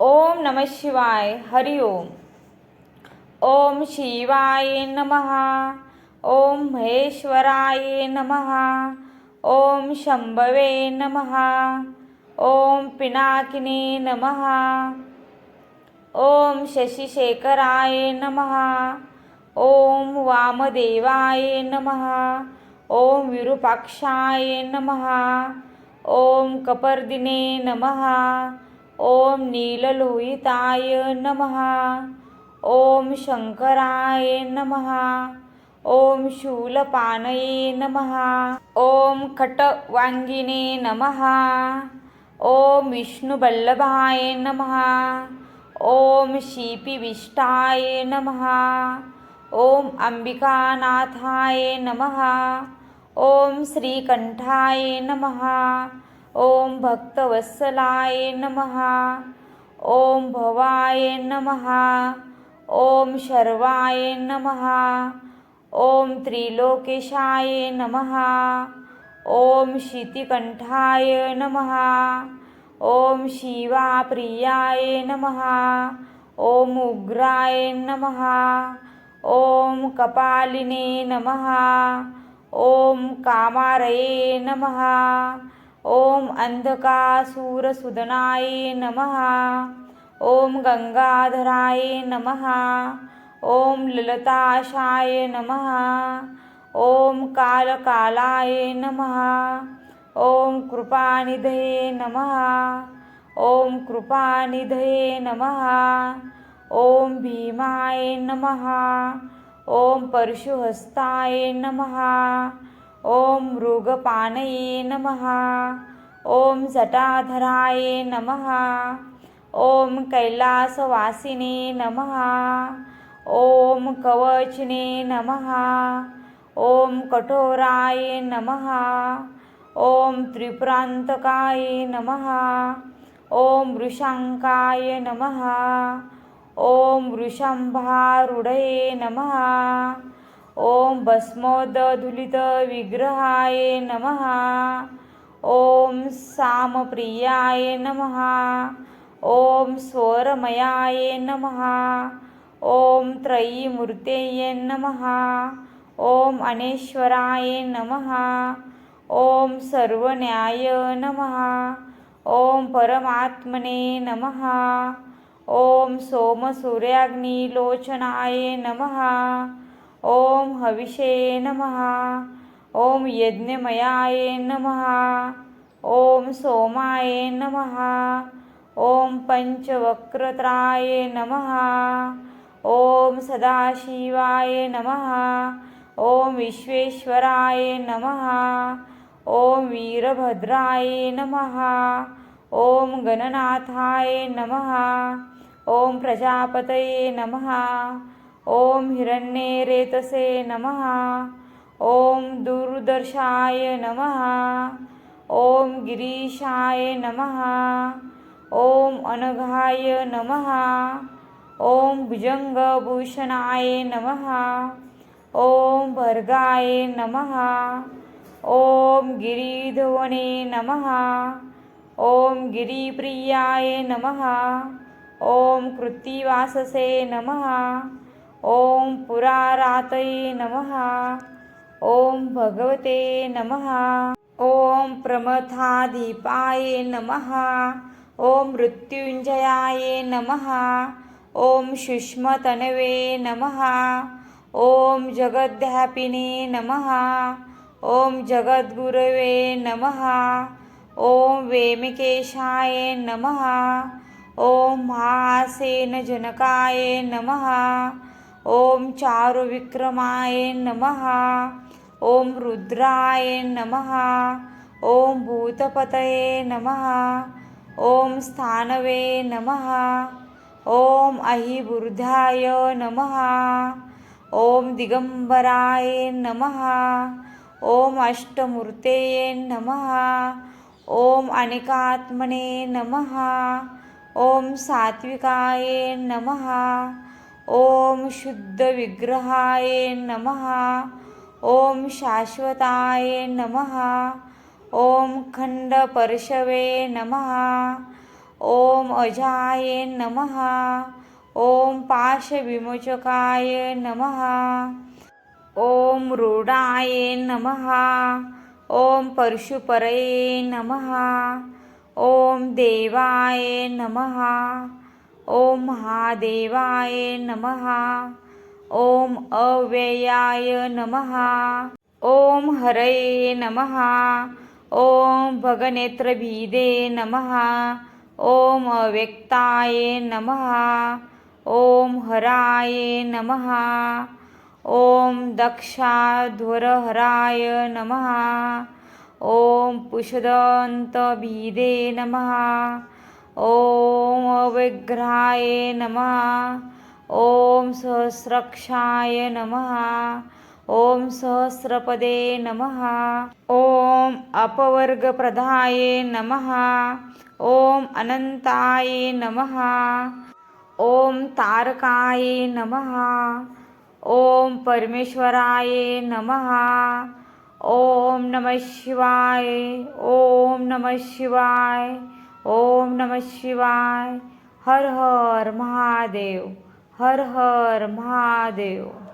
ओम नमः शिवाय. हरि ओम. ओम शिवाय नमः. ओम महेश्वराय नमः. ओम शंभवे नमः. ओम पिनाकिने नमः. ओम शशिशेखराय नमः. ओम वामदेवाय नमः. ओम विरूपाक्षाय नमः. ओम कपर्दिने नमः. ओम नीललोहिताय नमः. ओम शंकराय नमः. ओम शूलपाणये नमः. ओम खटवांगिने नमः. ओम विष्णुवल्लभाय नमः. ओम शिपिविष्टाय नमः. ओम अंबिकानाथाय नमः. ओम श्रीकंठाय नमः. ओम भक्तवत्सलाय नमः. ओम भवाय नमः. ओम शर्वाय नमः. ओम त्रिलोकेशाय नमः. ओम शितिकंठाय नमः. ओम शिवाप्रियाय नमः. ओम उग्राय नमः. ओम कपालिने नमः. ओम कामारये नमः. ओम अंधकासुरसूदनाय नमः. ओम गंगाधराय नमः. ओम ललताशाय नमः. ओम कालकालाय नमः. ओम कृपानिधये नमः. ओम कृपानिधये नमः. ओम भीमाय नमः. ओम परशुहस्ताय नमः. ओम मृगपाणये नमः. ओम जटाधराय नमः. ओम कैलासवासिने नमः. ओम कवचने नमः. ओम कठोराय नमः. ओम त्रिपुरांतकाय नमः. ओम वृषांकाय नमः. ओम वृषंभारूढये नमः. ओम भस्मोदधूलित विग्रहाय नमः. ओम सामप्रियाय नमः. ओम स्वरमयाय नमः. ओम त्रयीमूर्तये नमः. ओम अनेश्वराय नमः. ओम सर्वज्ञाय नमः. ओम परमात्मने नमः. ओम सोमसूर्याग्निलोचनाय नमः. ओम हविषे नमः. ओम यज्ञमयाय नमः. ओम सोमाय नमः. ओम पंचवक्रत्राय नमः. ओम सदाशिवाय नमः. ओम विश्वेश्वराय नमः. ओम वीरभद्राय नमः. ओम गणनाथाय नमः. ओम प्रजापतये नमः. ओम हिरण्यरेतसे नमः. ओम दूरदर्शाय नमः. ओम गिरीशाय नमः. ओम अनघाय नमः. ओम भुजंगभूषणाय नमः. ओम भर्गाय नमः. ओम गिरिधवने नमः. ओम गिरिप्रियाय नमः. ओम कृत्तिवाससे नमः. ओम पुरारातये नमः. ओम भगवते नमः. ओम प्रमथाधिपाय नमः. ओम मृत्युंजयाय नमः. ओम सूक्ष्मतनवे नमः. ओम जगद्व्यापिने नमः. ओम जगद्गुरवे नमः. ओम वेमकेशाय नमः. ओम महासेनजनकाय नमः. ओम चारुविक्रमाय नमः. ओम रुद्राय नमः. ओम भूतपतये नमः. ओम स्थानवे नमः. ओम अहिबुर्धाय नमः. ओम दिगंबराय नमः. ओम अष्टमूर्तये नमः. ओम अनेकात्मने नमः. ओम सात्विकाय नमः. ओम शुद्धविग्रहाय नमः. ओम शाश्वताय नमः. ओम खंडपर्शवे नमः. ओम अजाय नमः. ओम पाशविमोचकाय नमः. ओम रूढाय नमः. ओम परशुपरये नमः. ओम देवाय नमः. ओम महादेवाय नमः. ओम अव्ययाय नमः. ओम हरये नमः. ओम भगनेत्रभिदे नमः. ओम अव्यक्ताय नमः. ओम हराय नमः. ओम दक्षाध्वरहराय नमः. ओम पुषदन्तभिदे नमः. ओम अविग्रहाय नमः. ओम सहस्रक्षाय नमः. ओम सहस्रपदे नमः. ओम अपवर्गप्रदाय नमः. ओम अनंताय नमः. ओम तारकाय नमः. ओम परमेश्वराय नमः. ओम नमः शिवाय. ओम नमः शिवाय. ओम नमः शिवाय. हर हर महादेव. हर हर महादेव.